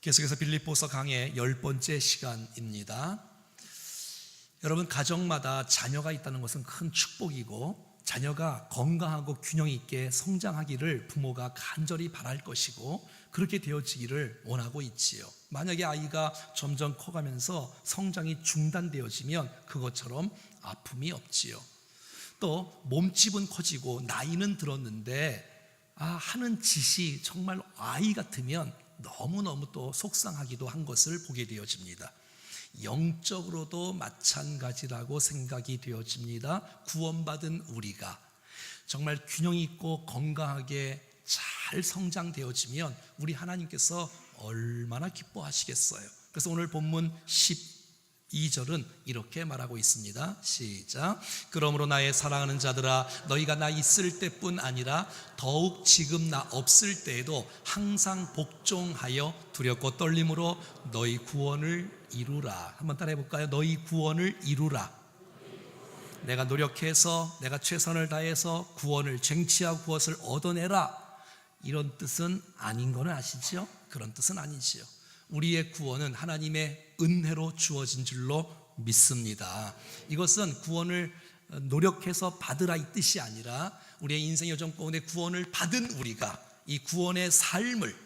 계속해서 빌립보서 강의 10번째 시간입니다. 여러분, 가정마다 자녀가 있다는 것은 큰 축복이고, 자녀가 건강하고 균형 있게 성장하기를 부모가 간절히 바랄 것이고, 그렇게 되어지기를 원하고 있지요. 만약에 아이가 점점 커가면서 성장이 중단되어지면 그것처럼 아픔이 없지요. 또 몸집은 커지고 나이는 들었는데 하는 짓이 정말 아이 같으면 너무너무 또 속상하기도 한 것을 보게 되어집니다. 영적으로도 마찬가지라고 생각이 되어집니다. 구원받은 우리가 정말 균형 있고 건강하게 잘 성장되어지면 우리 하나님께서 얼마나 기뻐하시겠어요. 그래서 오늘 본문 12절은 이렇게 말하고 있습니다. 시작. 그러므로 나의 사랑하는 자들아, 너희가 나 있을 때뿐 아니라 더욱 지금 나 없을 때에도 항상 복종하여 두렵고 떨림으로 너희 구원을 이루라. 한번 따라해 볼까요? 너희 구원을 이루라. 내가 노력해서, 내가 최선을 다해서 구원을 쟁취하고 그것을 얻어내라, 이런 뜻은 아닌 거는 아시죠? 그런 뜻은 아니지요. 우리의 구원은 하나님의 은혜로 주어진 줄로 믿습니다. 이것은 구원을 노력해서 받으라 이 뜻이 아니라, 우리의 인생 여정 가운데 구원을 받은 우리가 이 구원의 삶을,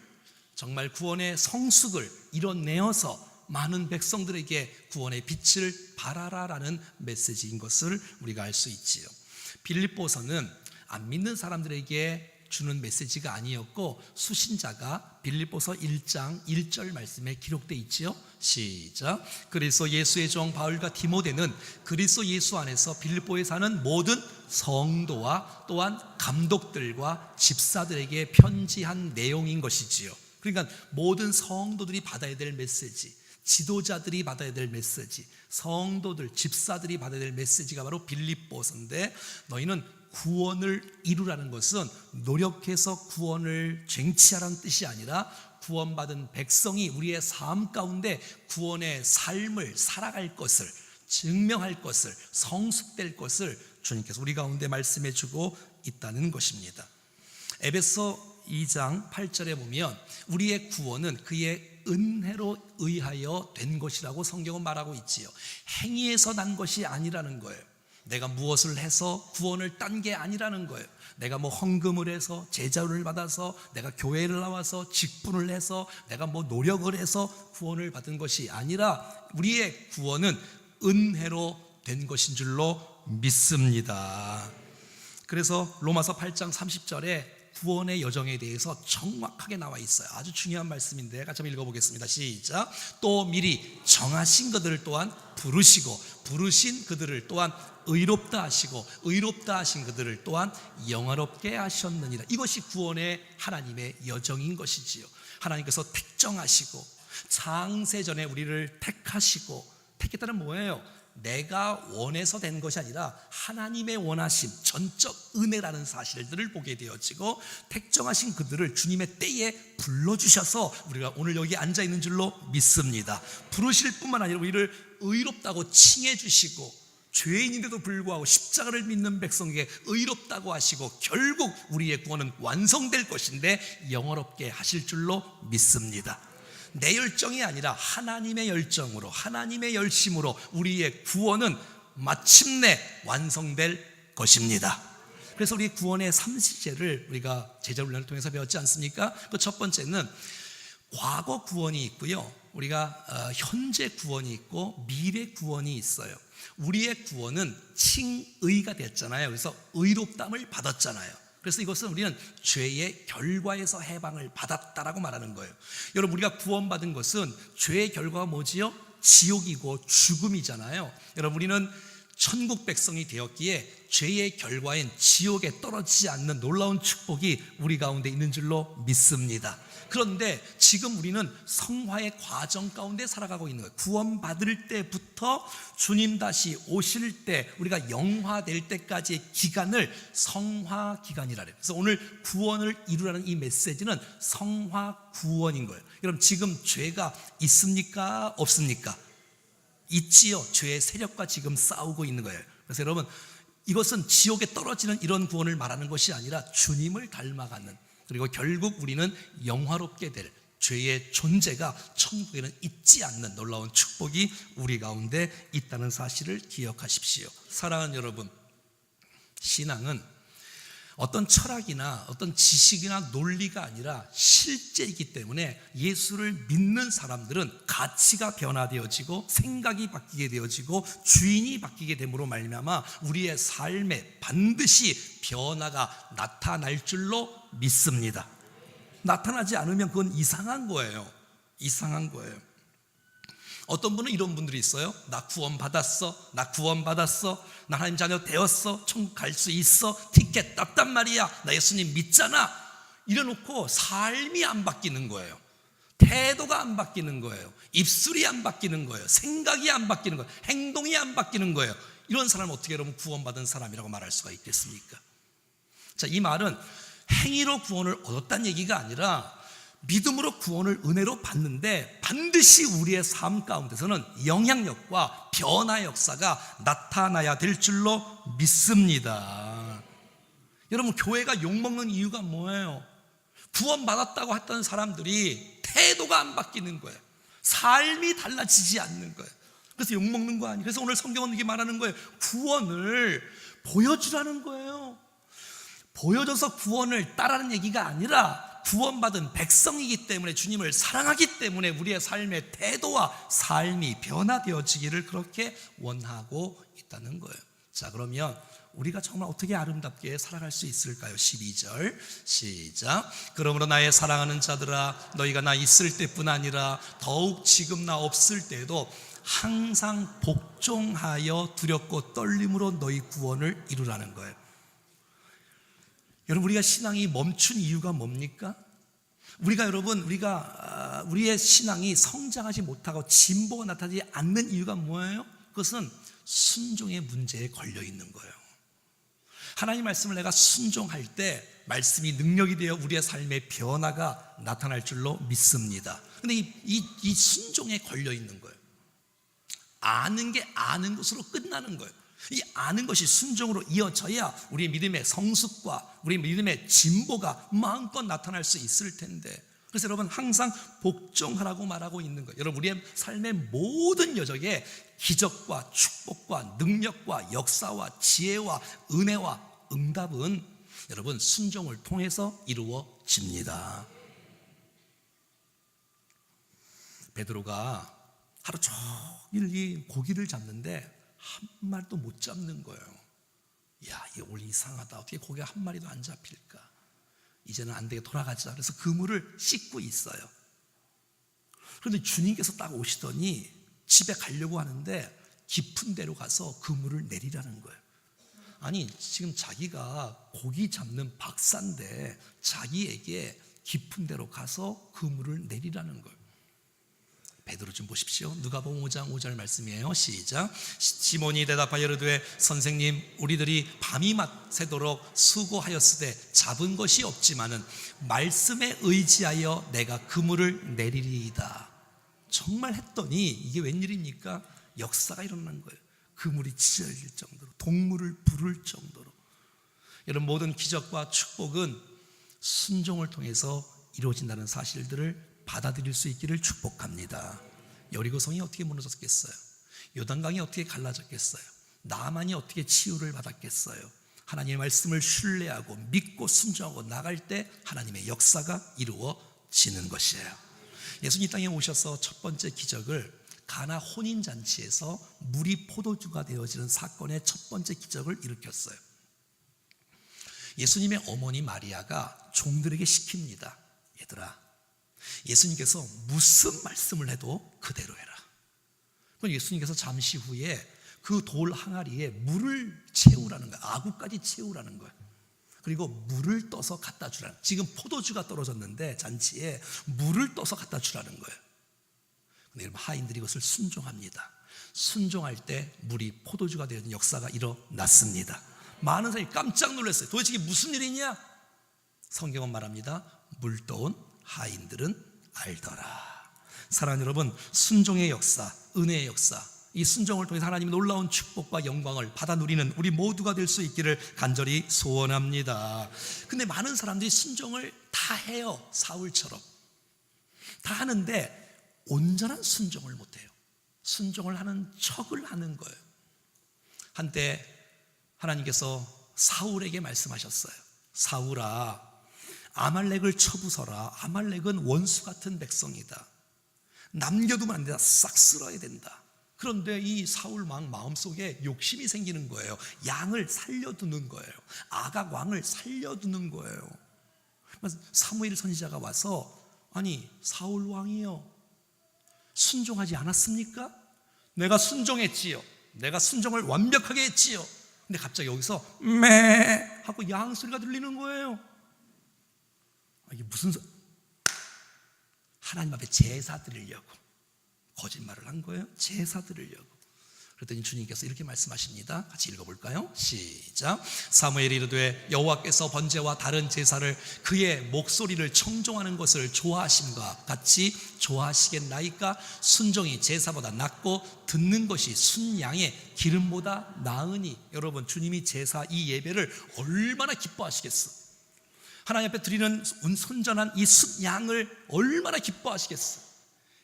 정말 구원의 성숙을 이뤄내어서 많은 백성들에게 구원의 빛을 발하라라는 메시지인 것을 우리가 알 수 있지요. 빌립보서는 안 믿는 사람들에게 주는 메시지가 아니었고, 수신자가 빌립보서 1장 1절 말씀에 기록되어 있지요. 시작. 그리스도 예수의 종 바울과 디모데는 그리스도 예수 안에서 빌립보에 사는 모든 성도와 또한 감독들과 집사들에게 편지한 내용인 것이지요. 그러니까 모든 성도들이 받아야 될 메시지, 지도자들이 받아야 될 메시지, 성도들, 집사들이 받아야 될 메시지가 바로 빌립보서인데, 너희는 구원을 이루라는 것은 노력해서 구원을 쟁취하라는 뜻이 아니라, 구원받은 백성이 우리의 삶 가운데 구원의 삶을 살아갈 것을, 증명할 것을, 성숙될 것을 주님께서 우리 가운데 말씀해 주고 있다는 것입니다. 에베소 2장 8절에 보면 우리의 구원은 그의 은혜로 의하여 된 것이라고 성경은 말하고 있지요. 행위에서 난 것이 아니라는 거예요. 내가 무엇을 해서 구원을 딴 게 아니라는 거예요. 내가 헌금을 해서, 제자를 받아서, 내가 교회를 나와서, 직분을 해서, 내가 노력을 해서 구원을 받은 것이 아니라, 우리의 구원은 은혜로 된 것인 줄로 믿습니다. 그래서 로마서 8장 30절에 구원의 여정에 대해서 정확하게 나와 있어요. 아주 중요한 말씀인데 같이 한번 읽어보겠습니다. 시작. 또 미리 정하신 그들을 또한 부르시고, 부르신 그들을 또한 의롭다 하시고, 의롭다 하신 그들을 또한 영화롭게 하셨느니라. 이것이 구원의 하나님의 여정인 것이지요. 하나님께서 택정하시고 창세전에 우리를 택하시고, 택했다는 뭐예요? 내가 원해서 된 것이 아니라 하나님의 원하심, 전적 은혜라는 사실들을 보게 되어지고, 택정하신 그들을 주님의 때에 불러주셔서 우리가 오늘 여기 앉아있는 줄로 믿습니다. 부르실 뿐만 아니라 우리를 의롭다고 칭해주시고, 죄인인데도 불구하고 십자가를 믿는 백성에게 의롭다고 하시고, 결국 우리의 구원은 완성될 것인데 영원롭게 하실 줄로 믿습니다. 내 열정이 아니라 하나님의 열정으로, 하나님의 열심으로 우리의 구원은 마침내 완성될 것입니다. 그래서 우리 구원의 3시제를 우리가 제자훈련을 통해서 배웠지 않습니까? 그 첫 번째는 과거 구원이 있고요, 우리가 현재 구원이 있고 미래 구원이 있어요. 우리의 구원은 칭의가 됐잖아요. 그래서 의롭담을 받았잖아요. 그래서 이것은 우리는 죄의 결과에서 해방을 받았다라고 말하는 거예요. 여러분, 우리가 구원받은 것은 죄의 결과가 뭐지요? 지옥이고 죽음이잖아요. 여러분, 우리는 천국 백성이 되었기에 죄의 결과인 지옥에 떨어지지 않는 놀라운 축복이 우리 가운데 있는 줄로 믿습니다. 그런데 지금 우리는 성화의 과정 가운데 살아가고 있는 거예요. 구원받을 때부터 주님 다시 오실 때, 우리가 영화될 때까지의 기간을 성화 기간이라 해요. 그래서 오늘 구원을 이루라는 이 메시지는 성화 구원인 거예요. 여러분, 지금 죄가 있습니까? 없습니까? 있지요. 죄의 세력과 지금 싸우고 있는 거예요. 그래서 여러분, 이것은 지옥에 떨어지는 이런 구원을 말하는 것이 아니라 주님을 닮아가는, 그리고 결국 우리는 영화롭게 될, 죄의 존재가 천국에는 있지 않는 놀라운 축복이 우리 가운데 있다는 사실을 기억하십시오. 사랑하는 여러분, 신앙은 어떤 철학이나 어떤 지식이나 논리가 아니라 실제이기 때문에 예수를 믿는 사람들은 가치가 변화되어지고 생각이 바뀌게 되어지고 주인이 바뀌게 됨으로 말미암아 우리의 삶에 반드시 변화가 나타날 줄로 믿습니다. 나타나지 않으면 그건 이상한 거예요. 이상한 거예요. 어떤 분은 이런 분들이 있어요. 나 구원받았어. 나 구원받았어. 나 하나님 자녀 되었어. 천국 갈 수 있어. 티켓 땄단 말이야. 나 예수님 믿잖아. 이래놓고 삶이 안 바뀌는 거예요. 태도가 안 바뀌는 거예요. 입술이 안 바뀌는 거예요. 생각이 안 바뀌는 거예요. 행동이 안 바뀌는 거예요. 이런 사람은 어떻게 여러분 구원받은 사람이라고 말할 수가 있겠습니까? 자, 이 말은 행위로 구원을 얻었다는 얘기가 아니라 믿음으로 구원을 은혜로 받는데 반드시 우리의 삶 가운데서는 영향력과 변화의 역사가 나타나야 될 줄로 믿습니다. 여러분, 교회가 욕먹는 이유가 뭐예요? 구원받았다고 했던 사람들이 태도가 안 바뀌는 거예요. 삶이 달라지지 않는 거예요. 그래서 욕먹는 거 아니에요. 그래서 오늘 성경은 이렇게 말하는 거예요. 구원을 보여주라는 거예요. 보여줘서 구원을 따라는 얘기가 아니라 구원받은 백성이기 때문에, 주님을 사랑하기 때문에 우리의 삶의 태도와 삶이 변화되어지기를 그렇게 원하고 있다는 거예요. 자, 그러면 우리가 정말 어떻게 아름답게 살아갈 수 있을까요? 12절 시작. 그러므로 나의 사랑하는 자들아, 너희가 나 있을 때뿐 아니라 더욱 지금 나 없을 때에도 항상 복종하여 두렵고 떨림으로 너희 구원을 이루라는 거예요. 여러분, 우리가 신앙이 멈춘 이유가 뭡니까? 우리의 신앙이 성장하지 못하고 진보가 나타나지 않는 이유가 뭐예요? 그것은 순종의 문제에 걸려 있는 거예요. 하나님 말씀을 내가 순종할 때 말씀이 능력이 되어 우리의 삶의 변화가 나타날 줄로 믿습니다. 근데 이 순종에 걸려 있는 거예요. 아는 게 아는 것으로 끝나는 거예요. 이 아는 것이 순종으로 이어져야 우리의 믿음의 성숙과 우리의 믿음의 진보가 마음껏 나타날 수 있을 텐데, 그래서 여러분 항상 복종하라고 말하고 있는 거예요. 여러분, 우리의 삶의 모든 여정에 기적과 축복과 능력과 역사와 지혜와 은혜와 응답은 여러분 순종을 통해서 이루어집니다. 베드로가 하루 종일 이 고기를 잡는데 한 마리도 못 잡는 거예요. 야, 이게 오늘 이상하다. 어떻게 고기가 한 마리도 안 잡힐까? 이제는 안 되게 돌아가자. 그래서 그물을 씻고 있어요. 그런데 주님께서 딱 오시더니 집에 가려고 하는데 깊은 데로 가서 그물을 내리라는 거예요. 아니, 지금 자기가 고기 잡는 박사인데 자기에게 깊은 데로 가서 그물을 내리라는 거예요. 베드로 좀 보십시오. 누가복음 5장 5절 말씀이에요. 시작. 시몬이 대답하여 이르되 선생님, 우리들이 밤이 새도록 수고하였으되 잡은 것이 없지만은 말씀에 의지하여 내가 그물을 내리리이다. 정말 했더니 이게 웬일입니까? 역사가 일어난 거예요. 그물이 찢어질 정도로, 동물을 부를 정도로. 여러분, 모든 기적과 축복은 순종을 통해서 이루어진다는 사실들을 받아들일 수 있기를 축복합니다. 여리고성이 어떻게 무너졌겠어요? 요단강이 어떻게 갈라졌겠어요? 나만이 어떻게 치유를 받았겠어요? 하나님의 말씀을 신뢰하고 믿고 순종하고 나갈 때 하나님의 역사가 이루어지는 것이에요. 예수님 이 땅에 오셔서 첫 번째 기적을 가나 혼인잔치에서 물이 포도주가 되어지는 사건의 첫 번째 기적을 일으켰어요. 예수님의 어머니 마리아가 종들에게 시킵니다. 얘들아, 예수님께서 무슨 말씀을 해도 그대로 해라. 그럼 예수님께서 잠시 후에 그 돌 항아리에 물을 채우라는 거예요. 아구까지 채우라는 거예요. 그리고 물을 떠서 갖다 주라는 거예요. 지금 포도주가 떨어졌는데 잔치에 물을 떠서 갖다 주라는 거예요. 근데 여러분, 하인들이 이것을 순종합니다. 순종할 때 물이 포도주가 되는 역사가 일어났습니다. 많은 사람이 깜짝 놀랐어요. 도대체 이게 무슨 일이냐? 성경은 말합니다. 물 떠온 하인들은 알더라. 사랑하는 여러분, 순종의 역사, 은혜의 역사, 이 순종을 통해서 하나님의 놀라운 축복과 영광을 받아 누리는 우리 모두가 될 수 있기를 간절히 소원합니다. 근데 많은 사람들이 순종을 다 해요. 사울처럼 다 하는데 온전한 순종을 못해요. 순종을 하는 척을 하는 거예요. 한때 하나님께서 사울에게 말씀하셨어요. 사울아, 아말렉을 쳐부숴라. 아말렉은 원수 같은 백성이다. 남겨두면 안 된다. 싹 쓸어야 된다. 그런데 이 사울 왕 마음속에 욕심이 생기는 거예요. 양을 살려두는 거예요. 아각 왕을 살려두는 거예요. 사무엘 선지자가 와서, 아니 사울 왕이요, 순종하지 않았습니까? 내가 순종했지요. 내가 순종을 완벽하게 했지요. 근데 갑자기 여기서 매 하고 양 소리가 들리는 거예요. 이게 무슨 하나님 앞에 제사 드리려고 거짓말을 한 거예요. 제사 드리려고. 그랬더니 주님께서 이렇게 말씀하십니다. 같이 읽어볼까요? 시작. 사무엘이 이르되 여호와께서 번제와 다른 제사를 그의 목소리를 청종하는 것을 좋아하심과 같이 좋아하시겠나이까? 순종이 제사보다 낫고 듣는 것이 순양의 기름보다 나으니. 여러분, 주님이 제사 이 예배를 얼마나 기뻐하시겠어? 하나님 앞에 드리는 순전한 이 순양을 얼마나 기뻐하시겠어?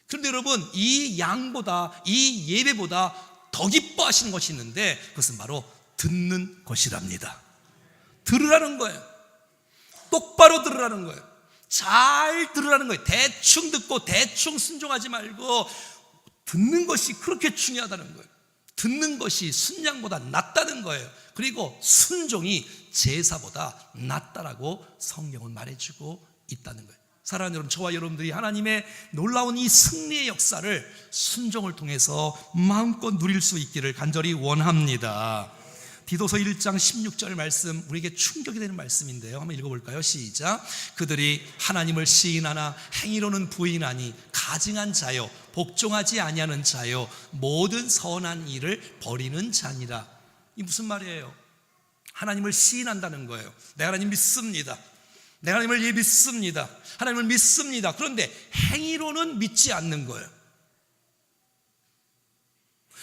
그런데 여러분, 이 양보다, 이 예배보다 더 기뻐하시는 것이 있는데 그것은 바로 듣는 것이랍니다. 들으라는 거예요. 똑바로 들으라는 거예요. 잘 들으라는 거예요. 대충 듣고 대충 순종하지 말고 듣는 것이 그렇게 중요하다는 거예요. 듣는 것이 순양보다 낫다는 거예요. 그리고 순종이 제사보다 낫다라고 성경은 말해주고 있다는 거예요. 사랑하는 여러분, 저와 여러분들이 하나님의 놀라운 이 승리의 역사를 순종을 통해서 마음껏 누릴 수 있기를 간절히 원합니다. 디도서 1장 16절 말씀, 우리에게 충격이 되는 말씀인데요, 한번 읽어볼까요? 시작. 그들이 하나님을 시인하나 행위로는 부인하니 가증한 자요 복종하지 아니하는 자요 모든 선한 일을 버리는 자니라. 이 무슨 말이에요? 하나님을 시인한다는 거예요. 내가 하나님 믿습니다. 내가 하나님을 믿습니다. 하나님을 믿습니다. 그런데 행위로는 믿지 않는 거예요.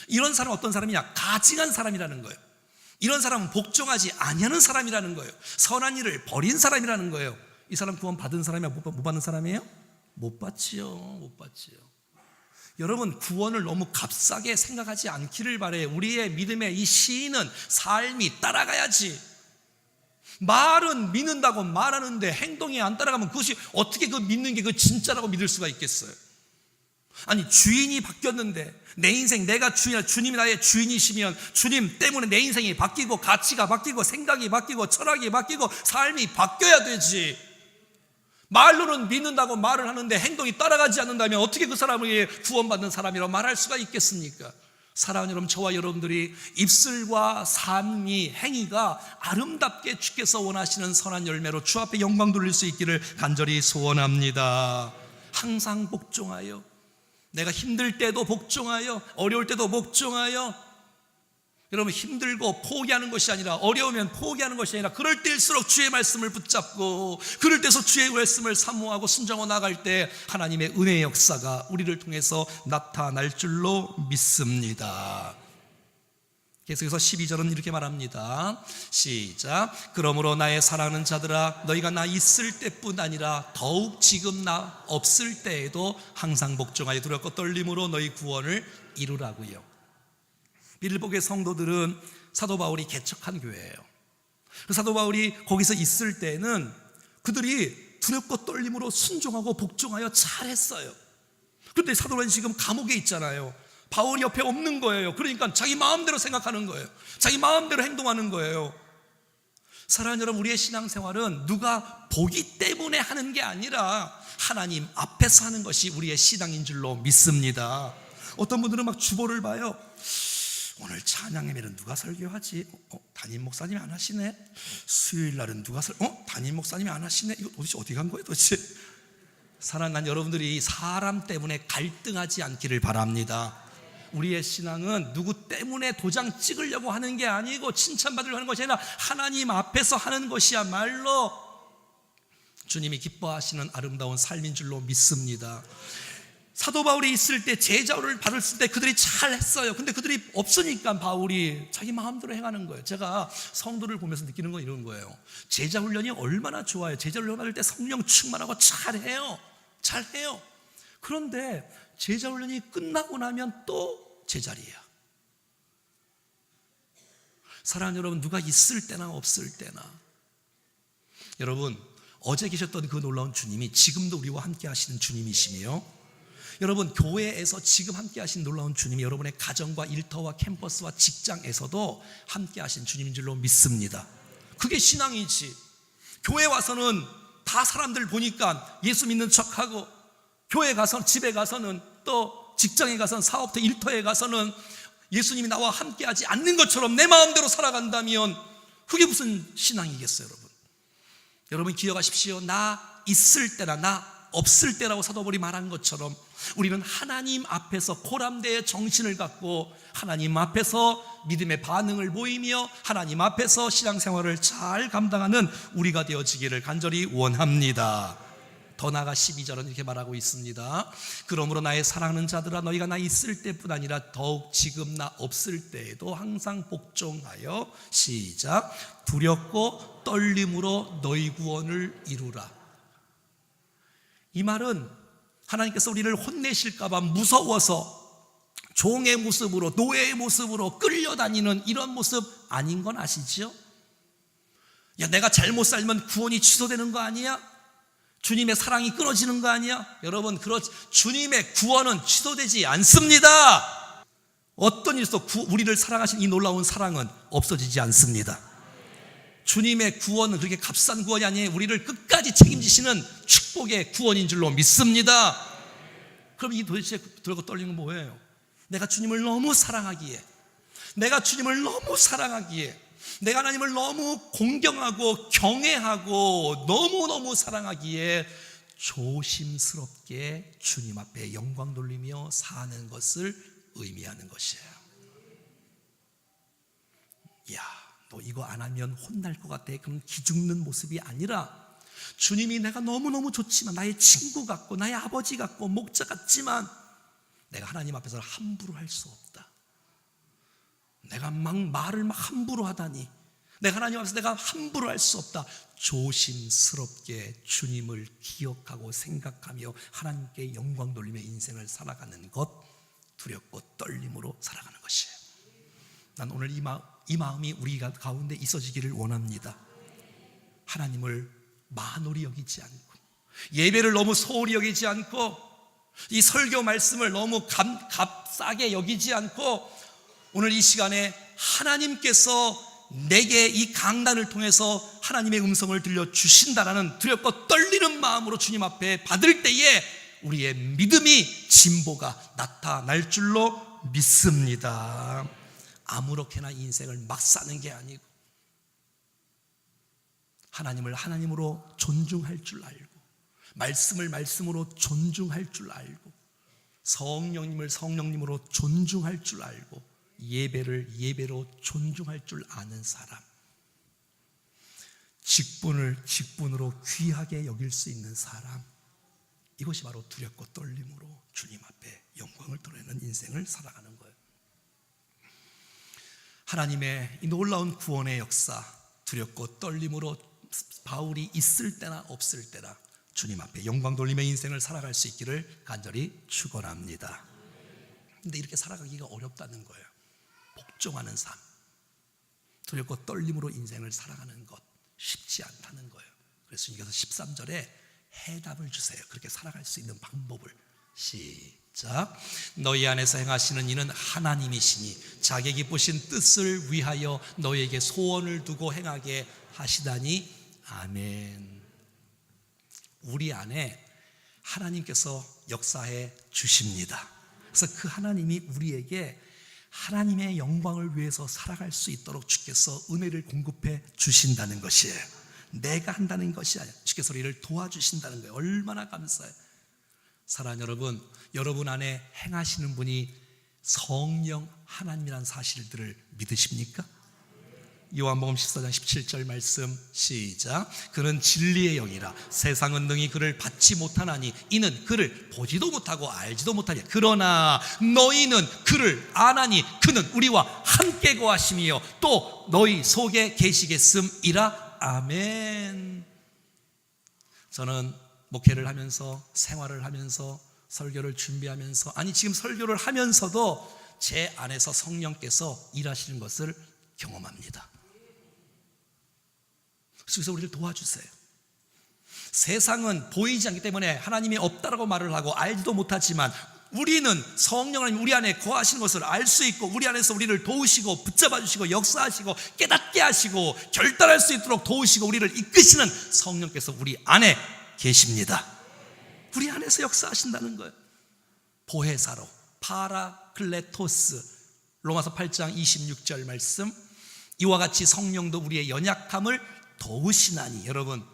이런 사람은 어떤 사람이냐? 가증한 사람이라는 거예요. 이런 사람은 복종하지 아니하는 사람이라는 거예요. 선한 일을 버린 사람이라는 거예요. 이 사람 구원 받은 사람이야? 못 받는 사람이에요? 못 받지요. 못 받지요. 여러분, 구원을 너무 값싸게 생각하지 않기를 바라요. 우리의 믿음의 이 시인은 삶이 따라가야지. 말은 믿는다고 말하는데 행동이 안 따라가면 그것이 어떻게 그 믿는 게 그 진짜라고 믿을 수가 있겠어요? 아니, 주인이 바뀌었는데 내 인생 내가 주인이야, 주님이 나의 주인이시면 주님 때문에 내 인생이 바뀌고 가치가 바뀌고 생각이 바뀌고 철학이 바뀌고 삶이 바뀌어야 되지. 말로는 믿는다고 말을 하는데 행동이 따라가지 않는다면 어떻게 그 사람을 구원받는 사람이라고 말할 수가 있겠습니까? 사랑하는 여러분, 저와 여러분들이 입술과 삶이, 행위가 아름답게 주께서 원하시는 선한 열매로 주 앞에 영광 돌릴 수 있기를 간절히 소원합니다. 항상 복종하여, 내가 힘들 때도 복종하여, 어려울 때도 복종하여. 여러분, 힘들고 포기하는 것이 아니라, 어려우면 포기하는 것이 아니라 그럴 때일수록 주의 말씀을 붙잡고 그럴 때서 주의 말씀을 사모하고 순종하고 나갈 때 하나님의 은혜의 역사가 우리를 통해서 나타날 줄로 믿습니다. 계속해서 12절은 이렇게 말합니다. 시작. 그러므로 나의 사랑하는 자들아, 너희가 나 있을 때뿐 아니라 더욱 지금 나 없을 때에도 항상 복종하여 두렵고 떨림으로 너희 구원을 이루라고요. 빌립보의 성도들은 사도 바울이 개척한 교회예요. 사도 바울이 거기서 있을 때는 그들이 두렵고 떨림으로 순종하고 복종하여 잘했어요. 그런데 사도 바울이 지금 감옥에 있잖아요. 바울이 옆에 없는 거예요. 그러니까 자기 마음대로 생각하는 거예요. 자기 마음대로 행동하는 거예요. 사랑하는 여러분, 우리의 신앙생활은 누가 보기 때문에 하는 게 아니라 하나님 앞에서 하는 것이 우리의 신앙인 줄로 믿습니다. 어떤 분들은 막 주보를 봐요. 오늘 찬양 예배는 누가 설교하지? 담임 목사님이 안 하시네. 수요일 날은 누가 담임 목사님이 안 하시네. 이거 도대체 어디 간 거예요 도대체? 사랑하는 여러분들이 사람 때문에 갈등하지 않기를 바랍니다. 우리의 신앙은 누구 때문에 도장 찍으려고 하는 게 아니고 칭찬받으려고 하는 것이 아니라 하나님 앞에서 하는 것이야말로 주님이 기뻐하시는 아름다운 삶인 줄로 믿습니다. 사도 바울이 있을 때, 제자를 받았을 때 그들이 잘했어요. 근데 그들이 없으니까 바울이 자기 마음대로 행하는 거예요. 제가 성도를 보면서 느끼는 건 이런 거예요. 제자 훈련이 얼마나 좋아요. 제자 훈련 받을 때 성령 충만하고 잘해요. 그런데 제자 훈련이 끝나고 나면 또 제자리야. 사랑하는 여러분, 누가 있을 때나 없을 때나, 여러분, 어제 계셨던 그 놀라운 주님이 지금도 우리와 함께 하시는 주님이시며, 여러분, 교회에서 지금 함께 하신 놀라운 주님이 여러분의 가정과 일터와 캠퍼스와 직장에서도 함께 하신 주님인 줄로 믿습니다. 그게 신앙이지. 교회 와서는 다 사람들 보니까 예수 믿는 척하고, 교회 가서, 집에 가서는, 또 직장에 가서는, 사업터 일터에 가서는 예수님이 나와 함께 하지 않는 것처럼 내 마음대로 살아간다면 그게 무슨 신앙이겠어요, 여러분? 여러분 기억하십시오. 나 있을 때나 나 없을 때라고 사도 바울이 말한 것처럼 우리는 하나님 앞에서 고람대의 정신을 갖고 하나님 앞에서 믿음의 반응을 보이며 하나님 앞에서 신앙생활을 잘 감당하는 우리가 되어지기를 간절히 원합니다. 더 나아가 12절은 이렇게 말하고 있습니다. 그러므로 나의 사랑하는 자들아, 너희가 나 있을 때뿐 아니라 더욱 지금 나 없을 때에도 항상 복종하여, 시작, 두렵고 떨림으로 너희 구원을 이루라. 이 말은 하나님께서 우리를 혼내실까봐 무서워서 종의 모습으로, 노예의 모습으로 끌려다니는 이런 모습 아닌 건 아시죠? 야, 내가 잘못 살면 구원이 취소되는 거 아니야? 주님의 사랑이 끊어지는 거 아니야? 여러분, 주님의 구원은 취소되지 않습니다. 어떤 일도 우리를 사랑하신 이 놀라운 사랑은 없어지지 않습니다. 주님의 구원은 그렇게 값싼 구원이 아니에요. 우리를 끝까지 책임지시는 축복의 구원인 줄로 믿습니다. 그럼 이 도대체 들고 떨리는 건 뭐예요? 내가 주님을 너무 사랑하기에, 내가 하나님을 너무 공경하고 경외하고 너무너무 사랑하기에 조심스럽게 주님 앞에 영광 돌리며 사는 것을 의미하는 것이에요. 야, 너 이거 안 하면 혼날 것 같아. 그럼 기죽는 모습이 아니라, 주님이 내가 너무너무 좋지만, 나의 친구 같고 나의 아버지 같고 목자 같지만 내가 하나님 앞에서 함부로 할 수 없다. 내가 말을 함부로 하다니, 내가 하나님 앞에서 내가 함부로 할 수 없다. 조심스럽게 주님을 기억하고 생각하며 하나님께 영광 돌리며 인생을 살아가는 것, 두렵고 떨림으로 살아가는 것이에요. 난 오늘 이 마음이 우리 가운데 있어지기를 원합니다. 하나님을 만홀히 여기지 않고, 예배를 너무 소홀히 여기지 않고, 이 설교 말씀을 너무 값싸게 여기지 않고, 오늘 이 시간에 하나님께서 내게 이 강단을 통해서 하나님의 음성을 들려주신다라는 두렵고 떨리는 마음으로 주님 앞에 받을 때에 우리의 믿음이 진보가 나타날 줄로 믿습니다. 아무렇게나 인생을 막 사는 게 아니고, 하나님을 하나님으로 존중할 줄 알고, 말씀을 말씀으로 존중할 줄 알고, 성령님을 성령님으로 존중할 줄 알고, 예배를 예배로 존중할 줄 아는 사람, 직분을 직분으로 귀하게 여길 수 있는 사람, 이것이 바로 두렵고 떨림으로 주님 앞에 영광을 드러내는 인생을 살아가는 거예요. 하나님의 이 놀라운 구원의 역사, 두렵고 떨림으로 바울이 있을 때나 없을 때나 주님 앞에 영광 돌리며 인생을 살아갈 수 있기를 간절히 축원합니다. 근데 이렇게 살아가기가 어렵다는 거예요. 복종하는 삶, 두렵고 떨림으로 인생을 살아가는 것 쉽지 않다는 거예요. 그래서 주님께서 13절에 해답을 주세요. 그렇게 살아갈 수 있는 방법을. 시작. 너희 안에서 행하시는 이는 하나님이시니 자기 기쁘신 뜻을 위하여 너희에게 소원을 두고 행하게 하시다니. 아멘. 우리 안에 하나님께서 역사해 주십니다. 그래서 그 하나님이 우리에게 하나님의 영광을 위해서 살아갈 수 있도록 주께서 은혜를 공급해 주신다는 것이에요. 내가 한다는 것이 아니라 주께서 우리를 도와주신다는 거예요. 얼마나 감사해요. 사랑하는 여러분, 여러분 안에 행하시는 분이 성령 하나님이라는 사실들을 믿으십니까? 요한복음 14장 17절 말씀 시작. 그는 진리의 영이라 세상은 능히 그를 받지 못하나니 이는 그를 보지도 못하고 알지도 못하니 그러나 너희는 그를 아나니 그는 우리와 함께 거하심이요 또 너희 속에 계시겠음이라. 아멘. 저는 목회를 하면서 생활을 하면서 설교를 준비하면서, 아니 지금 설교를 하면서도 제 안에서 성령께서 일하시는 것을 경험합니다. 그래서 우리를 도와주세요. 세상은 보이지 않기 때문에 하나님이 없다라고 말을 하고 알지도 못하지만, 우리는 성령 하나님 우리 안에 거하시는 것을 알 수 있고, 우리 안에서 우리를 도우시고 붙잡아 주시고 역사하시고 깨닫게 하시고 결단할 수 있도록 도우시고 우리를 이끄시는 성령께서 우리 안에 계십니다. 우리 안에서 역사하신다는 거예요. 보혜사로, 파라클레토스, 로마서 8장 26절 말씀, 이와 같이 성령도 우리의 연약함을 도우시나니. 여러분,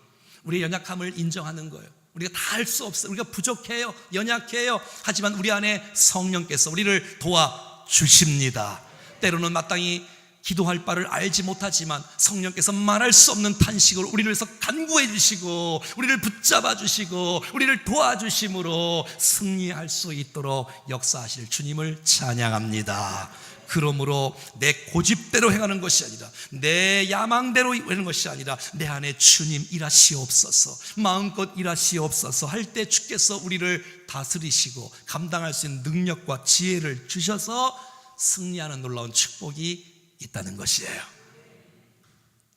우리의 연약함을 인정하는 거예요. 우리가 다 할 수 없어요. 우리가 부족해요. 연약해요. 하지만 우리 안에 성령께서 우리를 도와주십니다. 때로는 마땅히 기도할 바를 알지 못하지만 성령께서 말할 수 없는 탄식으로 우리를 위해서 간구해 주시고 우리를 붙잡아 주시고 우리를 도와주심으로 승리할 수 있도록 역사하실 주님을 찬양합니다. 그러므로 내 고집대로 행하는 것이 아니라, 내 야망대로 하는 것이 아니라, 내 안에 주님 일하시옵소서, 마음껏 일하시옵소서 할 때 주께서 우리를 다스리시고 감당할 수 있는 능력과 지혜를 주셔서 승리하는 놀라운 축복이 있다는 것이에요.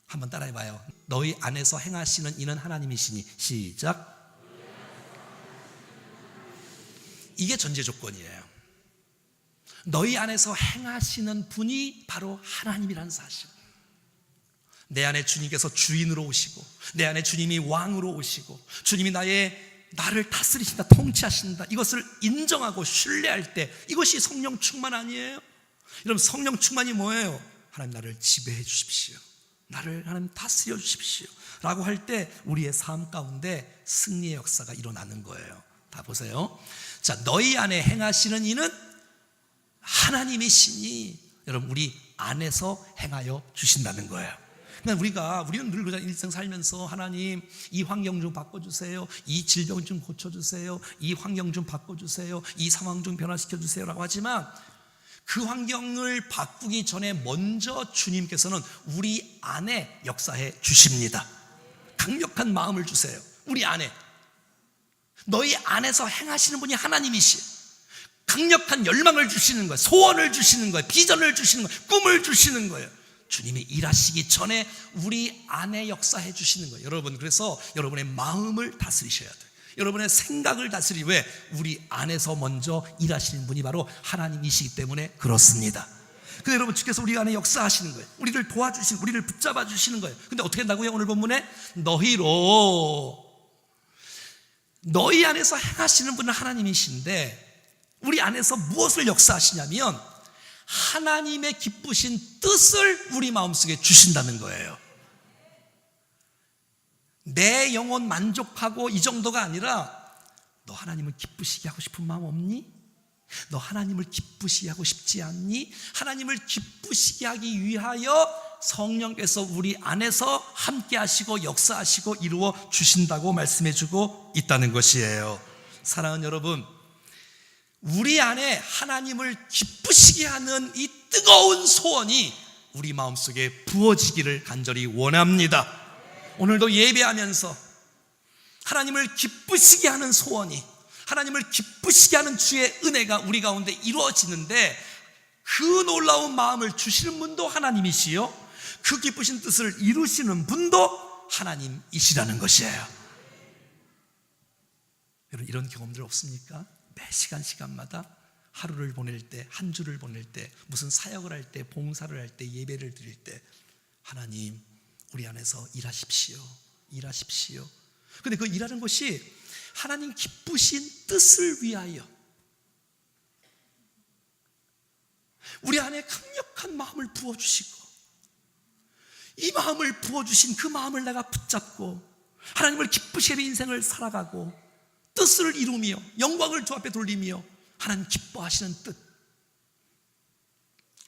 한번 따라해봐요. 너희 안에서 행하시는 이는 하나님이시니. 시작. 이게 전제 조건이에요. 너희 안에서 행하시는 분이 바로 하나님이라는 사실. 내 안에 주님께서 주인으로 오시고, 내 안에 주님이 왕으로 오시고, 주님이 나를 다스리신다, 통치하신다, 이것을 인정하고 신뢰할 때, 이것이 성령 충만 아니에요? 여러분, 성령 충만이 뭐예요? 하나님 나를 지배해 주십시오, 나를 하나님 다스려 주십시오 라고 할 때 우리의 삶 가운데 승리의 역사가 일어나는 거예요. 다 보세요. 자, 너희 안에 행하시는 이는 하나님이시니. 여러분, 우리 안에서 행하여 주신다는 거예요. 그러니까 우리는 늘 그냥 일생 살면서 하나님 이 환경 좀 바꿔주세요, 이 질병 좀 고쳐주세요, 이 환경 좀 바꿔주세요, 이 상황 좀 변화시켜주세요 라고 하지만, 그 환경을 바꾸기 전에 먼저 주님께서는 우리 안에 역사해 주십니다. 강력한 마음을 주세요. 우리 안에, 너희 안에서 행하시는 분이 하나님이시. 강력한 열망을 주시는 거예요. 소원을 주시는 거예요. 비전을 주시는 거예요. 꿈을 주시는 거예요. 주님이 일하시기 전에 우리 안에 역사해 주시는 거예요. 여러분, 그래서 여러분의 마음을 다스리셔야 돼요. 여러분의 생각을 왜? 우리 안에서 먼저 일하시는 분이 바로 하나님이시기 때문에 그렇습니다. 근데 여러분, 주께서 우리 안에 역사하시는 거예요. 우리를 도와주시는, 우리를 붙잡아 주시는 거예요. 근데 어떻게 한다고요? 오늘 본문에 너희 안에서 행하시는 분은 하나님이신데, 우리 안에서 무엇을 역사하시냐면 하나님의 기쁘신 뜻을 우리 마음속에 주신다는 거예요. 내 영혼 만족하고 이 정도가 아니라, 너 하나님을 기쁘시게 하고 싶은 마음 없니? 너 하나님을 기쁘시게 하고 싶지 않니? 하나님을 기쁘시게 하기 위하여 성령께서 우리 안에서 함께 하시고 역사하시고 이루어 주신다고 말씀해 주고 있다는 것이에요. 사랑하는 여러분, 우리 안에 하나님을 기쁘시게 하는 이 뜨거운 소원이 우리 마음속에 부어지기를 간절히 원합니다. 오늘도 예배하면서 하나님을 기쁘시게 하는 소원이, 하나님을 기쁘시게 하는 주의 은혜가 우리 가운데 이루어지는데, 그 놀라운 마음을 주시는 분도 하나님이시요, 그 기쁘신 뜻을 이루시는 분도 하나님이시라는 것이에요. 여러분, 이런 경험들 없습니까? 매 시간마다 하루를 보낼 때, 한 주를 보낼 때, 무슨 사역을 할 때, 봉사를 할 때, 예배를 드릴 때, 하나님 우리 안에서 일하십시오. 근데 그 일하는 것이 하나님 기쁘신 뜻을 위하여, 우리 안에 강력한 마음을 부어주시고, 이 마음을 부어주신 그 마음을 내가 붙잡고 하나님을 기쁘시게 하는 인생을 살아가고 뜻을 이루며 영광을 주 앞에 돌리며 하나님 기뻐하시는 뜻.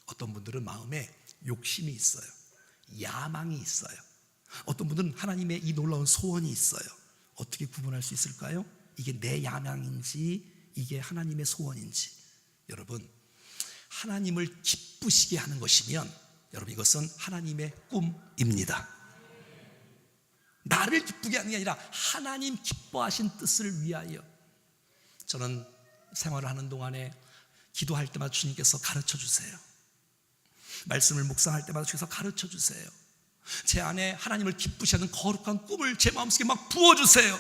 어떤 분들은 마음에 욕심이 있어요. 야망이 있어요. 어떤 분들은 하나님의 이 놀라운 소원이 있어요. 어떻게 구분할 수 있을까요? 이게 내 야망인지 이게 하나님의 소원인지. 여러분, 하나님을 기쁘시게 하는 것이면 여러분, 이것은 하나님의 꿈입니다. 나를 기쁘게 하는 게 아니라 하나님 기뻐하신 뜻을 위하여. 저는 생활을 하는 동안에 기도할 때마다 주님께서 가르쳐 주세요. 말씀을 묵상할 때마다 주께서 가르쳐 주세요. 제 안에 하나님을 기쁘시게 하는 거룩한 꿈을 제 마음속에 막 부어주세요.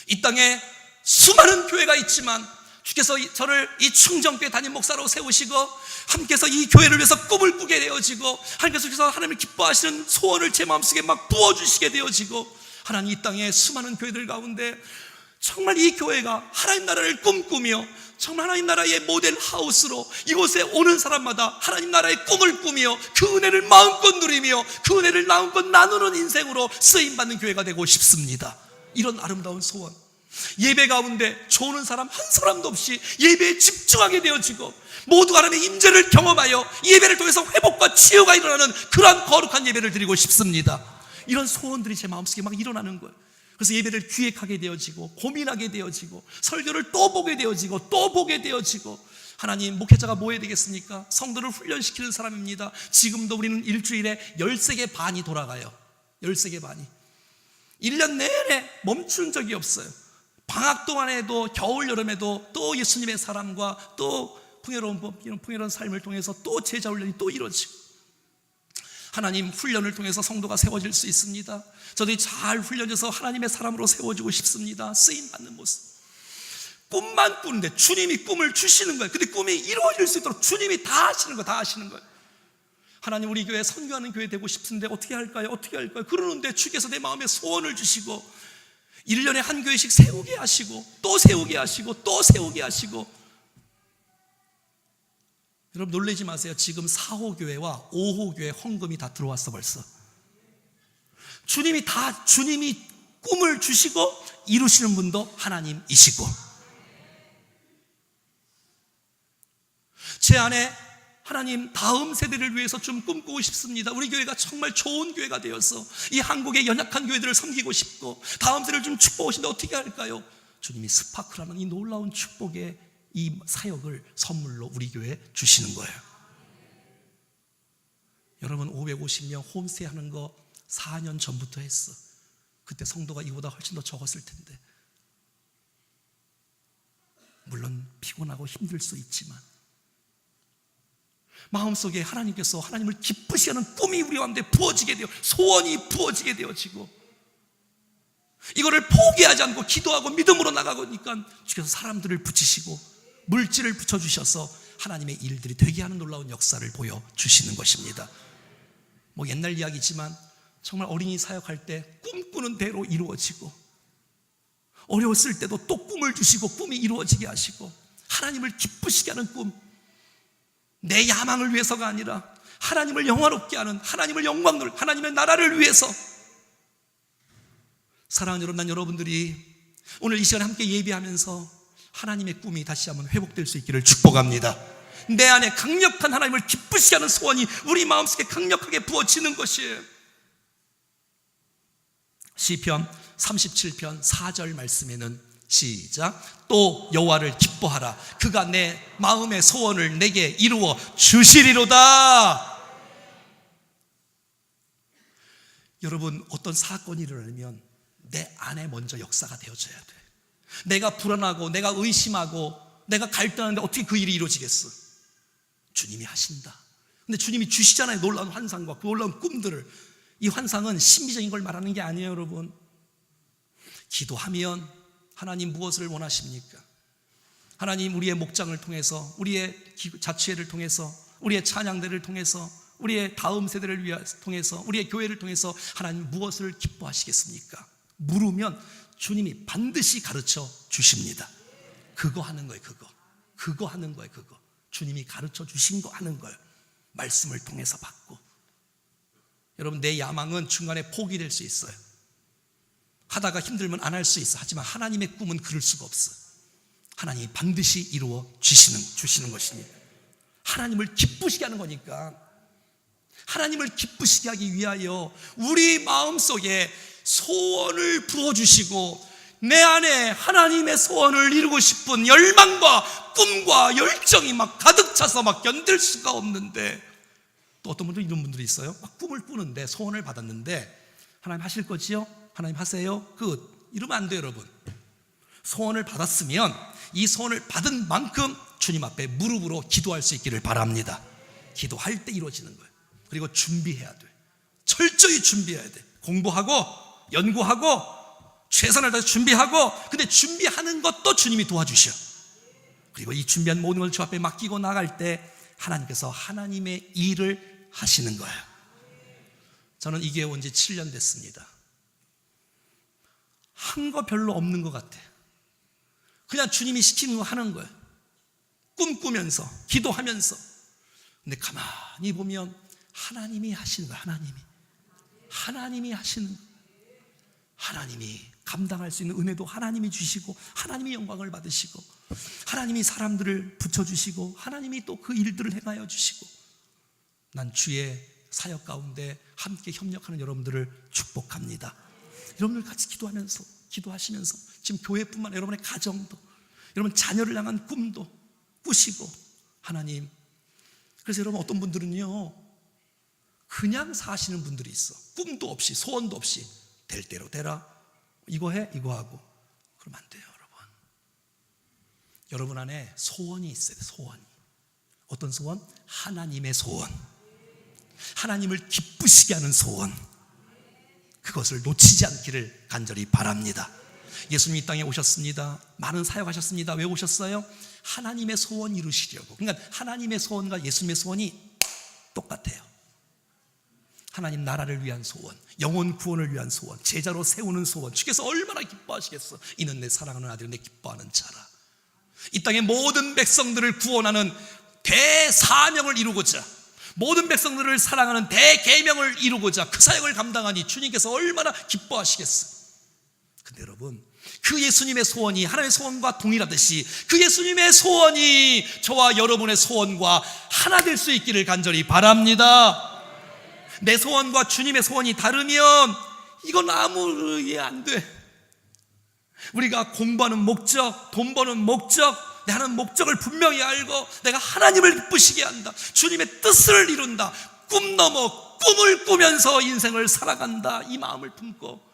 이 땅에 수많은 교회가 있지만 주께서 저를 이 충정교회 담임 목사로 세우시고 하나님께서 이 교회를 위해서 꿈을 꾸게 되어지고 하나님께서 하나님을 기뻐하시는 소원을 제 마음속에 막 부어주시게 되어지고 하나님 이 땅에 수많은 교회들 가운데 정말 이 교회가 하나님 나라를 꿈꾸며 정말 하나님 나라의 모델 하우스로 이곳에 오는 사람마다 하나님 나라의 꿈을 꾸며 그 은혜를 마음껏 누리며 그 은혜를 마음껏 나누는 인생으로 쓰임받는 교회가 되고 싶습니다. 이런 아름다운 소원, 예배 가운데 조는 사람 한 사람도 없이 예배에 집중하게 되어지고 모두가 하나님의 임재를 경험하여 예배를 통해서 회복과 치유가 일어나는 그러한 거룩한 예배를 드리고 싶습니다. 이런 소원들이 제 마음속에 막 일어나는 거예요. 그래서 예배를 기획하게 되어지고 고민하게 되어지고 설교를 또 보게 되어지고 또 보게 되어지고 하나님, 목회자가 뭐 해야 되겠습니까? 성도를 훈련시키는 사람입니다. 지금도 우리는 일주일에 13개 반이 돌아가요. 13개 반이 1년 내내 멈춘 적이 없어요. 방학 동안에도 겨울 여름에도 또 예수님의 사랑과 또 풍요로운 삶을 통해서 또 제자 훈련이 또 이루어지고 하나님 훈련을 통해서 성도가 세워질 수 있습니다. 저들이 잘 훈련해서 하나님의 사람으로 세워지고 싶습니다. 쓰임받는 모습. 꿈만 꾸는데 주님이 꿈을 주시는 거예요. 근데 꿈이 이루어질 수 있도록 주님이 다 하시는 거예요. 다 하시는 거예요. 하나님, 우리 교회 선교하는 교회 되고 싶은데 어떻게 할까요? 어떻게 할까요? 그러는데 주께서 내 마음에 소원을 주시고 1년에 한 교회씩 세우게 하시고 또 세우게 하시고 또 세우게 하시고. 여러분 놀라지 마세요. 지금 4호 교회와 5호 교회 헌금이 다 들어왔어 벌써. 주님이 꿈을 주시고 이루시는 분도 하나님이시고 제 안에 하나님 다음 세대를 위해서 좀 꿈꾸고 싶습니다. 우리 교회가 정말 좋은 교회가 되어서 이 한국의 연약한 교회들을 섬기고 싶고 다음 세대를 좀 축복하시는데 어떻게 할까요? 주님이 스파크라는 이 놀라운 축복의 이 사역을 선물로 우리 교회에 주시는 거예요. 여러분 550명 홈스테이 하는 거 4년 전부터 했어. 그때 성도가 이보다 훨씬 더 적었을 텐데. 물론 피곤하고 힘들 수 있지만 마음속에 하나님께서 하나님을 기쁘시게 하는 꿈이 우리 가운데 부어지게 되어 소원이 부어지게 되어지고 이거를 포기하지 않고 기도하고 믿음으로 나가니까 주께서 사람들을 붙이시고 물질을 붙여주셔서 하나님의 일들이 되게 하는 놀라운 역사를 보여주시는 것입니다. 뭐 옛날 이야기지만 정말 어린이 사역할 때 꿈꾸는 대로 이루어지고 어려웠을 때도 또 꿈을 주시고 꿈이 이루어지게 하시고 하나님을 기쁘시게 하는 꿈, 내 야망을 위해서가 아니라 하나님을 영화롭게 하는 하나님을 영광을 하나님의 나라를 위해서. 사랑하는 여러분, 난 여러분들이 오늘 이 시간에 함께 예배하면서 하나님의 꿈이 다시 한번 회복될 수 있기를 축복합니다. 내 안에 강력한 하나님을 기쁘시게 하는 소원이 우리 마음속에 강력하게 부어지는 것이에요. 시편 37편 4절 말씀에는 시작, 또 여호와를 기뻐하라. 그가 내 마음의 소원을 내게 이루어 주시리로다. 여러분, 어떤 사건이 일어나면 내 안에 먼저 역사가 되어져야 돼. 내가 불안하고 내가 의심하고 내가 갈등하는데 어떻게 그 일이 이루어지겠어? 주님이 하신다. 근데 주님이 주시잖아요. 놀라운 환상과 그 놀라운 꿈들을. 이 환상은 신비적인 걸 말하는 게 아니에요. 여러분, 기도하면 하나님 무엇을 원하십니까? 하나님 우리의 목장을 통해서, 우리의 자취회를 통해서, 우리의 찬양대를 통해서, 우리의 다음 세대를 통해서, 우리의 교회를 통해서 하나님 무엇을 기뻐하시겠습니까? 물으면 주님이 반드시 가르쳐 주십니다. 그거 하는 거예요. 그거 하는 거예요. 그거 주님이 가르쳐 주신 거 하는 거예요. 말씀을 통해서 받고. 여러분, 내 야망은 중간에 포기될 수 있어요. 하다가 힘들면 안 할 수 있어. 하지만 하나님의 꿈은 그럴 수가 없어. 하나님이 반드시 이루어 주시는 것이니까. 하나님을 기쁘시게 하는 거니까. 하나님을 기쁘시게 하기 위하여 우리 마음속에 소원을 부어주시고 내 안에 하나님의 소원을 이루고 싶은 열망과 꿈과 열정이 막 가득 차서 막 견딜 수가 없는데, 또 어떤 분들 이런 분들이 있어요. 막 꿈을 꾸는데 소원을 받았는데 하나님 하실 거지요? 하나님 하세요? 이러면 안 돼요. 여러분, 소원을 받았으면 이 소원을 받은 만큼 주님 앞에 무릎으로 기도할 수 있기를 바랍니다. 기도할 때 이루어지는 거예요. 그리고 준비해야 돼. 철저히 준비해야 돼. 공부하고 연구하고 최선을 다해서 준비하고, 근데 준비하는 것도 주님이 도와주셔. 그리고 이 준비한 모든 걸 주 앞에 맡기고 나갈 때 하나님께서 하나님의 일을 하시는 거예요. 저는 이 교회 온 지 7년 됐습니다. 한 거 별로 없는 것 같아. 그냥 주님이 시키는 거 하는 거예요. 꿈꾸면서 기도하면서. 근데 가만히 보면 하나님이 하시는 거예요. 하나님이 하시는 거예요. 하나님이 감당할 수 있는 은혜도 하나님이 주시고, 하나님이 영광을 받으시고, 하나님이 사람들을 붙여주시고, 하나님이 또 그 일들을 행하여 주시고, 난 주의 사역 가운데 함께 협력하는 여러분들을 축복합니다. 여러분들 같이 기도하시면서 지금 교회뿐만 아니라 여러분의 가정도, 여러분 자녀를 향한 꿈도 꾸시고, 하나님. 그래서 여러분, 어떤 분들은요 그냥 사시는 분들이 있어. 꿈도 없이 소원도 없이 될 대로 되라, 이거 해 이거 하고. 그러면 안 돼요. 여러분 안에 소원이 있어요. 소원이. 어떤 소원? 하나님의 소원, 하나님을 기쁘시게 하는 소원. 그것을 놓치지 않기를 간절히 바랍니다. 예수님이 이 땅에 오셨습니다. 많은 사역하셨습니다. 왜 오셨어요? 하나님의 소원 이루시려고. 그러니까 하나님의 소원과 예수님의 소원이 똑같아요. 하나님 나라를 위한 소원, 영혼 구원을 위한 소원, 제자로 세우는 소원. 주께서 얼마나 기뻐하시겠어. 이는 내 사랑하는 아들, 내 기뻐하는 자라. 이 땅의 모든 백성들을 구원하는 대사명을 이루고자, 모든 백성들을 사랑하는 대계명을 이루고자 그 사역을 감당하니 주님께서 얼마나 기뻐하시겠어. 근데 여러분, 그 예수님의 소원이 하나님의 소원과 동일하듯이 그 예수님의 소원이 저와 여러분의 소원과 하나 될 수 있기를 간절히 바랍니다. 내 소원과 주님의 소원이 다르면 이건 아무 이해 안 돼. 우리가 공부하는 목적, 돈 버는 목적, 내 하는 목적을 분명히 알고 내가 하나님을 기쁘시게 한다, 주님의 뜻을 이룬다, 꿈 넘어 꿈을 꾸면서 인생을 살아간다, 이 마음을 품고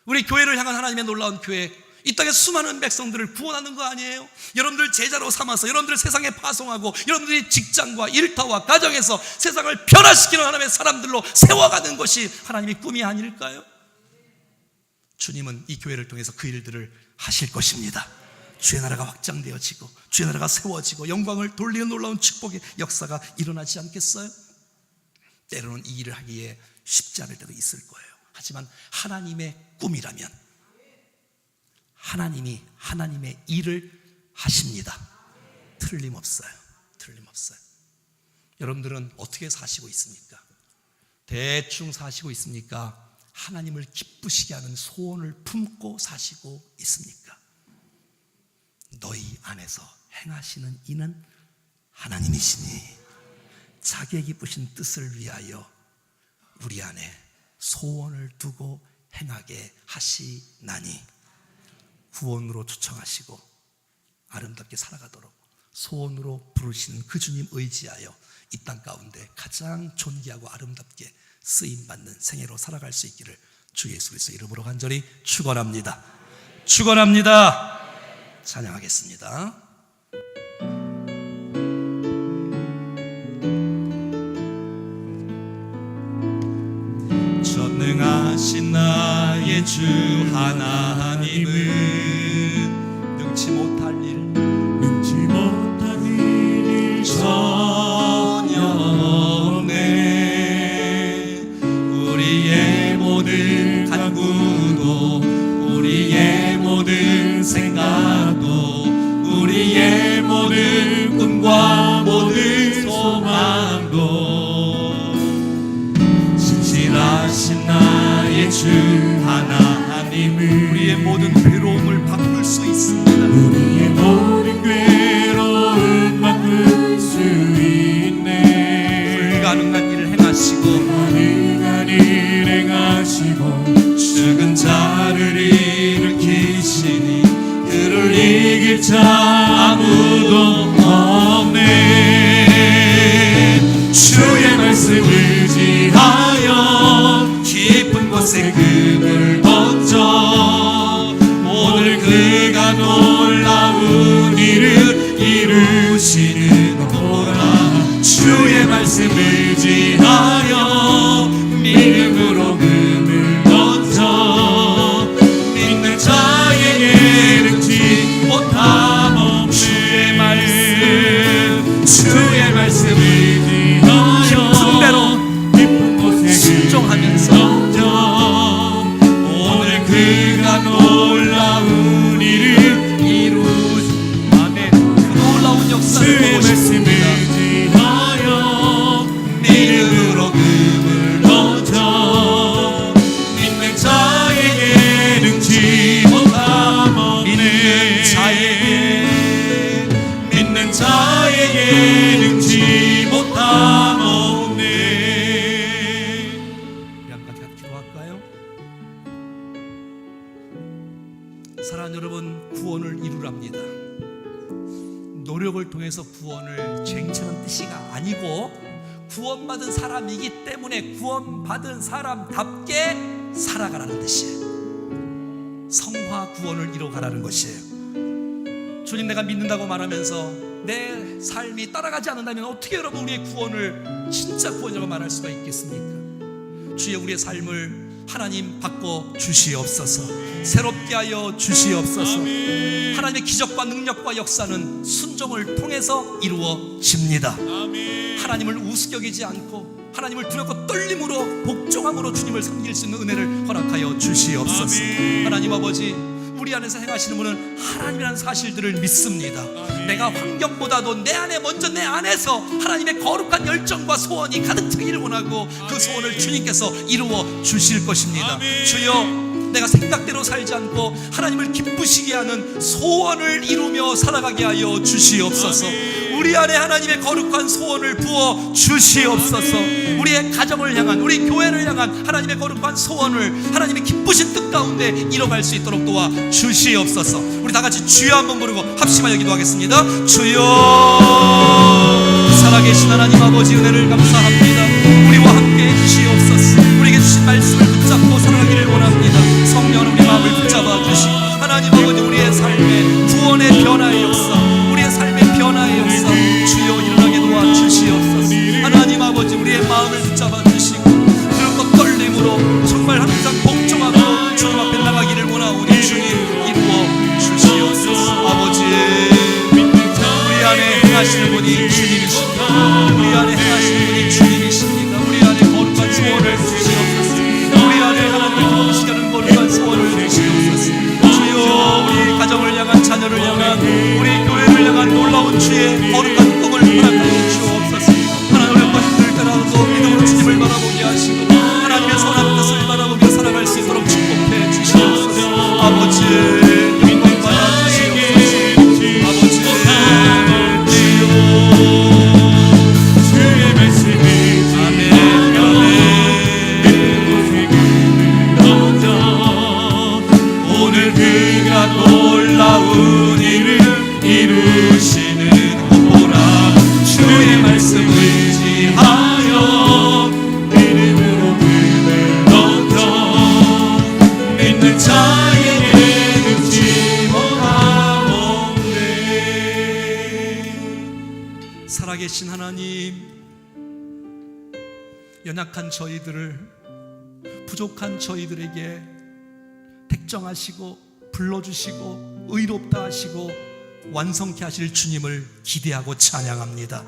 우리 교회를 향한 하나님의 놀라운 계획, 이 땅에 수많은 백성들을 구원하는 거 아니에요? 여러분들 제자로 삼아서 여러분들 세상에 파송하고, 여러분들이 직장과 일터와 가정에서 세상을 변화시키는 하나님의 사람들로 세워가는 것이 하나님의 꿈이 아닐까요? 주님은 이 교회를 통해서 그 일들을 하실 것입니다. 주의 나라가 확장되어지고 주의 나라가 세워지고 영광을 돌리는 놀라운 축복의 역사가 일어나지 않겠어요? 때로는 이 일을 하기에 쉽지 않을 때도 있을 거예요. 하지만 하나님의 꿈이라면 하나님이 하나님의 일을 하십니다. 틀림없어요. 여러분들은 어떻게 사시고 있습니까? 대충 사시고 있습니까? 하나님을 기쁘시게 하는 소원을 품고 사시고 있습니까? 너희 안에서 행하시는 이는 하나님이시니 자기의 기쁘신 뜻을 위하여 우리 안에 소원을 두고 행하게 하시나니, 구원으로 초청하시고 아름답게 살아가도록 소원으로 부르시는 그 주님 의지하여 이 땅 가운데 가장 존귀하고 아름답게 쓰임받는 생애로 살아갈 수 있기를 주 예수 그리스도의 이름으로 간절히 축원합니다. 찬양하겠습니다. 전능하신 나의 주 하나님은 능치 못할 일 전혀 없네. 우리의 모든 간구도, 우리의 모든 생각도, 우리의 모든 꿈과 모든 소망도 진실하신 나의 주 하나님은 우리의 모든 괴로움을 바꿀 수 있습니다. 우리의 모든 괴로움 바꿀 수 있네. 불가능한 일을 행하시고, 죽은 자를 일으키시니 그를 이길 자 아무도 없네. 주의 말씀 의지하여 깊은 곳에 금을 던져 오늘 그 노력을 통해서 구원을 쟁취하는 뜻이가 아니고 구원받은 사람이기 때문에 구원받은 사람답게 살아가라는 뜻이에요. 성화 구원을 이루어가라는 것이에요. 주님, 내가 믿는다고 말하면서 내 삶이 따라가지 않는다면 어떻게 여러분 우리의 구원을 진짜 구원이라고 말할 수가 있겠습니까? 주여, 우리의 삶을 하나님 바꿔 주시옵소서. 새롭게 하여 주시옵소서. 하나님의 기적과 능력과 역사는 순종을 통해서 이루어집니다. 하나님을 우습게 않고 하나님을 두렵고 떨림으로 복종함으로 주님을 섬길 수 있는 은혜를 허락하여 주시옵소서. 하나님 아버지, 우리 안에서 행하시는 분은 하나님이라는 사실들을 믿습니다. 내가 환경보다도 내 안에 먼저 내 안에서 하나님의 거룩한 열정과 소원이 가득 차기를 원하고 그 소원을 주님께서 이루어 주실 것입니다. 주여, 내가 생각대로 살지 않고 하나님을 기쁘시게 하는 소원을 이루며 살아가게 하여 주시옵소서. 우리 안에 하나님의 거룩한 소원을 부어 주시옵소서. 우리의 가정을 향한, 우리 교회를 향한 하나님의 거룩한 소원을 하나님의 기쁘신 뜻 가운데 이뤄갈 수 있도록 도와 주시옵소서. 우리 다 같이 주여 한번 부르고 합심하여 기도하겠습니다. 주여, 살아계신 하나님 아버지, 은혜를 감사합니다. 우리와 함께 해주시옵소서. 우리에게 주신 말씀을 붙잡고 살아가기를 원합니다. 성령, 우리 마음을 붙잡아 주시고 하나님 아버지, 우리의 삶의 구원의 변화의 역사, 우리의 삶의 변화의 역사 주여 일어나게 도와주시옵소서. 하나님 아버지, 우리의 마음을 붙잡아 주시고 두렵고 떨림으로 정말 항상 복종하고 주님 앞에 나가기를 원하오니 주님 이루어 주시옵소서. 아버지, 우리 안에 행하시는 분이 주님이십니다. 우리 안에 행하시는 분이 주님이십니다. 우리 안에 거룩한 소원을 주시옵소서. 우리 안에 하나님의 기쁘시게 하는 거룩한 소원을 주시옵소서. 주여, 우리 가정을 향한, 자녀를 향한, 우리 교회를 향한 놀라운 주의 거룩한 꿈을 허락하여 주옵소서. 하나님, 어렵고 힘들 때라도 믿음으로 주님을 바라보게 하시고 하나님의 선한 뜻을 바라보며 살아갈 수 있도록 축복해 주시옵소서. 아버지, 영광 받아 주시옵소서. 아버지, 주의 말씀이 아멘, 아멘. 오늘 그가 놀라운 일을 이루시는 보라. 주의 말씀 의지하여 믿음으로 그를 얻어 믿는 자에게 늙지 못하옵네. 살아계신 하나님, 연약한 저희들을, 부족한 저희들에게 택정하시고 불러주시고 의롭다 하시고 완성케 하실 주님을 기대하고 찬양합니다.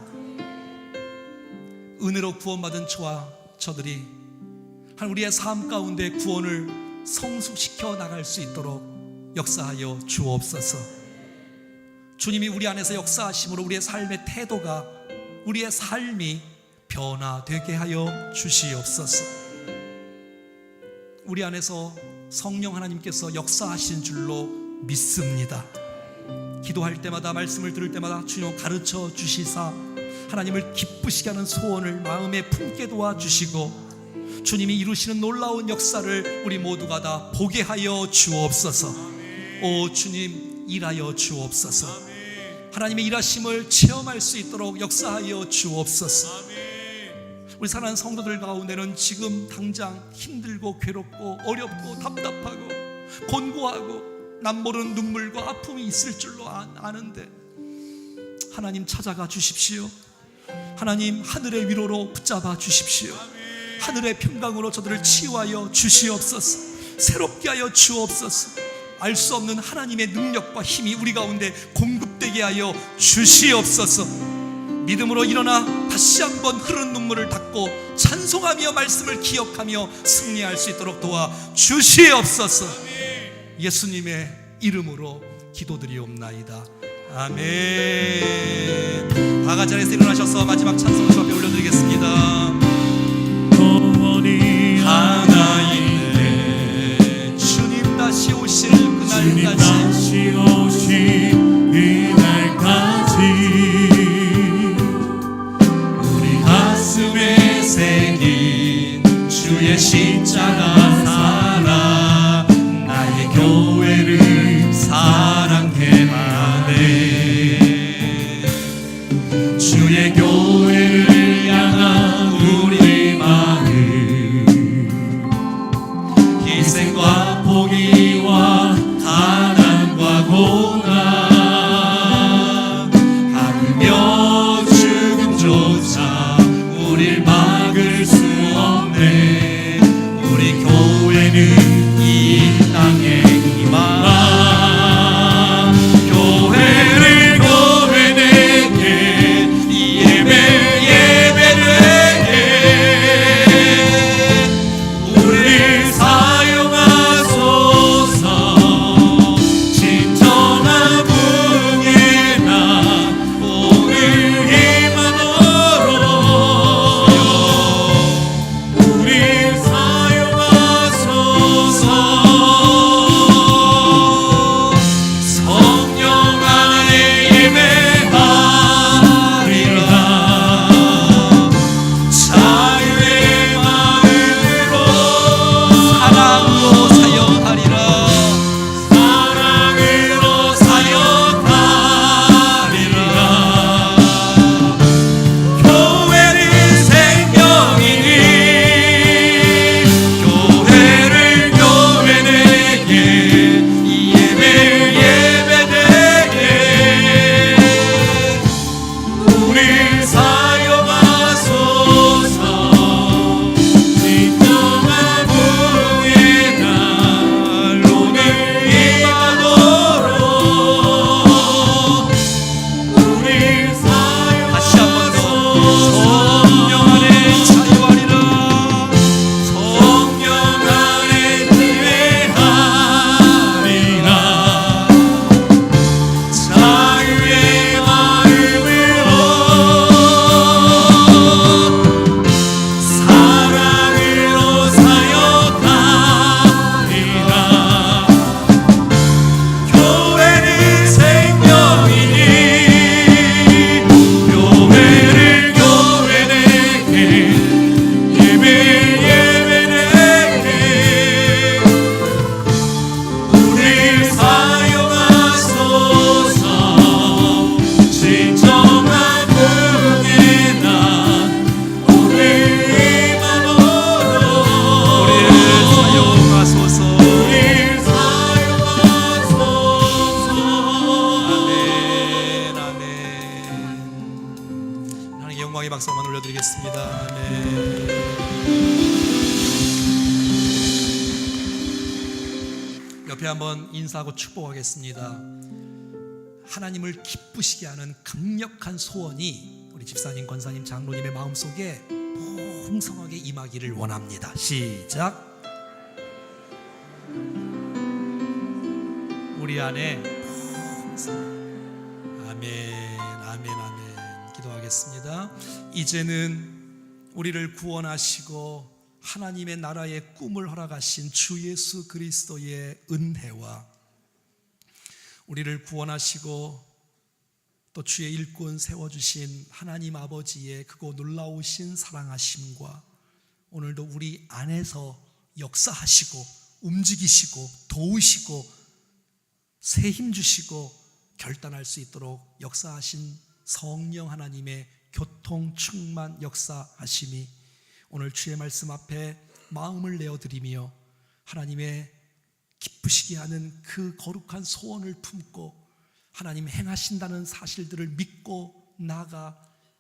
은혜로 구원받은 저와 저들이 우리의 삶 가운데 구원을 성숙시켜 나갈 수 있도록 역사하여 주옵소서. 주님이 우리 안에서 역사하심으로 우리의 삶의 태도가, 우리의 삶이 변화되게 하여 주시옵소서. 우리 안에서 성령 하나님께서 역사하신 줄로 믿습니다. 기도할 때마다, 말씀을 들을 때마다 주님 가르쳐 주시사 하나님을 기쁘시게 하는 소원을 마음에 품게 도와주시고 주님이 이루시는 놀라운 역사를 우리 모두가 다 보게 하여 주옵소서. 오 주님, 일하여 주옵소서. 하나님의 일하심을 체험할 수 있도록 역사하여 주옵소서. 우리 사랑하는 성도들 가운데는 지금 당장 힘들고 괴롭고 어렵고 답답하고 곤고하고 남모르는 눈물과 아픔이 있을 줄로 아는데 하나님 찾아가 주십시오. 하나님 하늘의 위로로 붙잡아 주십시오. 하늘의 평강으로 저들을 치유하여 주시옵소서. 새롭게 하여 주옵소서. 알 수 없는 하나님의 능력과 힘이 우리 가운데 공급되게 하여 주시옵소서. 믿음으로 일어나 다시 한번 흐르는 눈물을 닦고 찬송하며 말씀을 기억하며 승리할 수 있도록 도와 주시옵소서. 예수님의 이름으로 기도드리옵나이다. 아멘. 다 같이 자리에서 일어나셔서 마지막 찬송을 주 앞에 올려드리겠습니다. 소원이 하나인데 주님 다시 오실 그날까지, 우리 가슴에 새긴 주의 십자가 사랑, 나의 교회를 사랑해 하네. 영광의 박수 한번 올려드리겠습니다. 아멘. 옆에 한번 인사하고 축복하겠습니다. 하나님을 기쁘시게 하는 강력한 소원이 우리 집사님, 권사님, 장로님의 마음속에 풍성하게 임하기를 원합니다. 시작. 우리 안에 아멘, 아멘, 아멘. 기도하겠습니다. 이제는 우리를 구원하시고 하나님의 나라의 꿈을 허락하신 주 예수 그리스도의 은혜와 우리를 구원하시고 또 주의 일꾼 세워주신 하나님 아버지의 크고 놀라우신 사랑하심과 오늘도 우리 안에서 역사하시고 움직이시고 도우시고 새 힘 주시고 결단할 수 있도록 역사하신 성령 하나님의 교통 충만 역사하심이 오늘 주의 말씀 앞에 마음을 내어드리며 하나님의 기쁘시게 하는 그 거룩한 소원을 품고 하나님 행하신다는 사실들을 믿고 나아가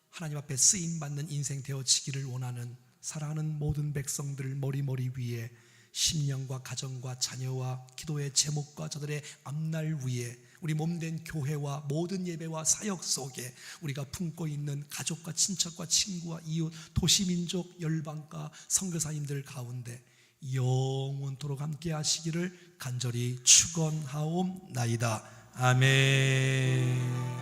하나님 앞에 쓰임받는 인생 되어지기를 원하는 사랑하는 모든 백성들 머리 위에 심령과 가정과 자녀와 기도의 제목과 저들의 앞날 위에 우리 몸된 교회와 모든 예배와 사역 속에 우리가 품고 있는 가족과 친척과 친구와 이웃 도시민족 열방과 선교사님들 가운데 영원토록 함께 하시기를 간절히 축원하옵나이다. 아멘.